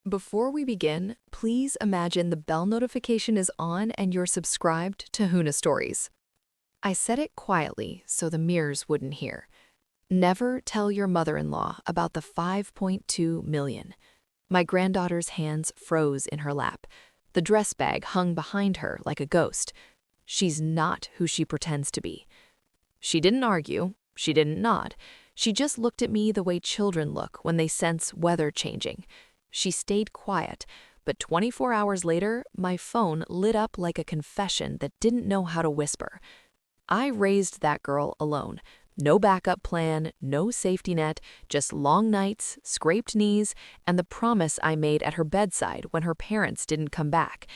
Before we begin, please imagine the bell notification is on and you're subscribed to Huna Stories. I said it quietly so the mirrors wouldn't hear. Never tell your mother-in-law about the 5.2 million. My granddaughter's hands froze in her lap. The dress bag hung behind her like a ghost. She's not who she pretends to be. She didn't argue. She didn't nod. She just looked at me the way children look when they sense weather changing. She stayed quiet, but 24 hours later, my phone lit up like a confession that didn't know how to whisper. I raised that girl alone. No backup plan, no safety net, just long nights, scraped knees, and the promise I made at her bedside when her parents didn't come back.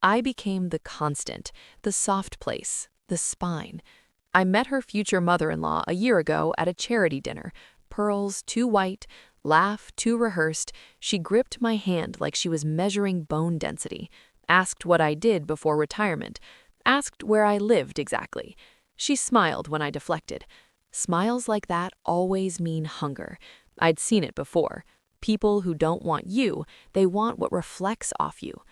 I became the constant, the soft place, the spine. I met her future mother-in-law a year ago at a charity dinner. Pearls too white, laugh too rehearsed. She gripped my hand like she was measuring bone density, asked what I did before retirement, asked where I lived exactly. She smiled when I deflected. Smiles like that always mean hunger. I'd seen it before. People who don't want you, they want what reflects off you.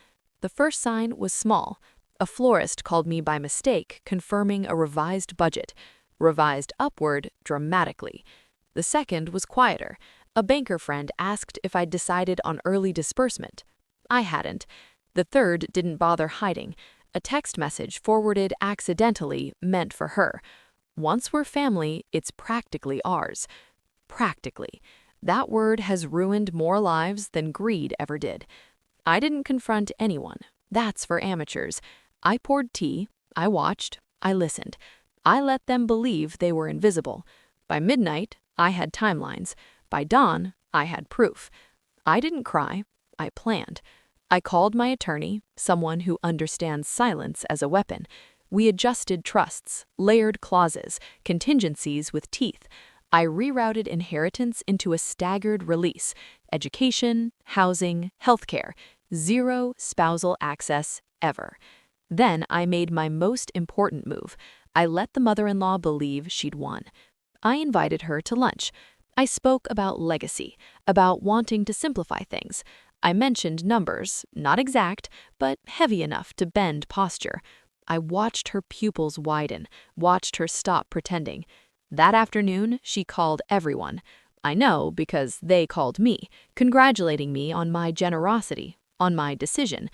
The first sign was small. A florist called me by mistake, confirming a revised budget. Revised upward dramatically. The second was quieter. A banker friend asked if I'd decided on early disbursement. I hadn't. The third didn't bother hiding. A text message forwarded accidentally meant for her. Once we're family, it's practically ours. Practically. That word has ruined more lives than greed ever did. I didn't confront anyone. That's for amateurs. I poured tea. I watched. I listened. I let them believe they were invisible. By midnight, I had timelines. By dawn, I had proof. I didn't cry. I planned. I called my attorney, someone who understands silence as a weapon. We adjusted trusts, layered clauses, contingencies with teeth. I rerouted inheritance into a staggered release: education, housing, healthcare, zero spousal access ever. Then I made my most important move. I let the mother-in-law believe she'd won. I invited her to lunch. I spoke about legacy, about wanting to simplify things. I mentioned numbers, not exact, but heavy enough to bend posture. I watched her pupils widen, watched her stop pretending. That afternoon, she called everyone. I know because they called me, congratulating me on my generosity, on my decision.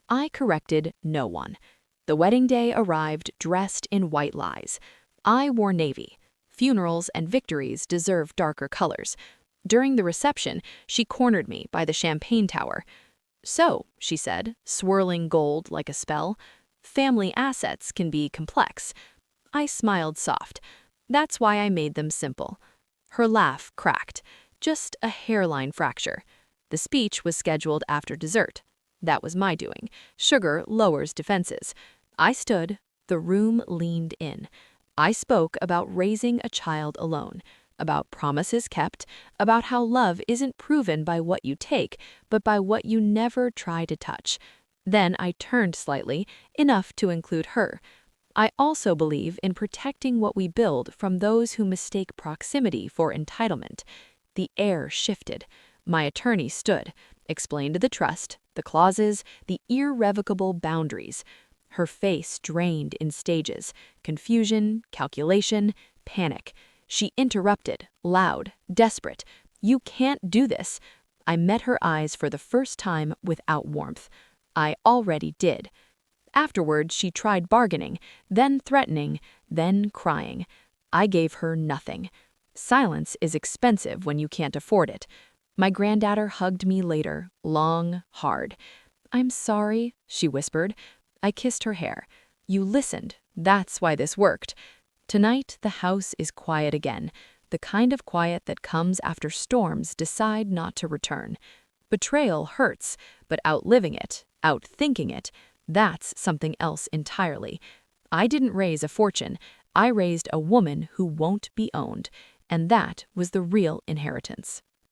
I corrected no one. The wedding day arrived dressed in white lies. I wore navy. Funerals and victories deserve darker colors. During the reception, she cornered me by the champagne tower. "So," she said, swirling gold like a spell, "family assets can be complex." I smiled soft. That's why I made them simple. Her laugh cracked. Just a hairline fracture. The speech was scheduled after dessert. That was my doing. Sugar lowers defenses. I stood. The room leaned in. I spoke about raising a child alone, about promises kept, about how love isn't proven by what you take, but by what you never try to touch. Then I turned slightly, enough to include her. I also believe in protecting what we build from those who mistake proximity for entitlement. The air shifted. My attorney stood, explained the trust, the clauses, the irrevocable boundaries. Her face drained in stages: confusion, calculation, panic. She interrupted, loud, desperate. "You can't do this." I met her eyes for the first time without warmth. I already did. Afterward, she tried bargaining, then threatening, then crying. I gave her nothing. Silence is expensive when you can't afford it. My granddaughter hugged me later, long, hard. "I'm sorry," she whispered. I kissed her hair. "You listened. That's why this worked." Tonight, the house is quiet again, the kind of quiet that comes after storms decide not to return. Betrayal hurts, but outliving it, outthinking it, that's something else entirely. I didn't raise a fortune. I raised a woman who won't be owned, and that was the real inheritance.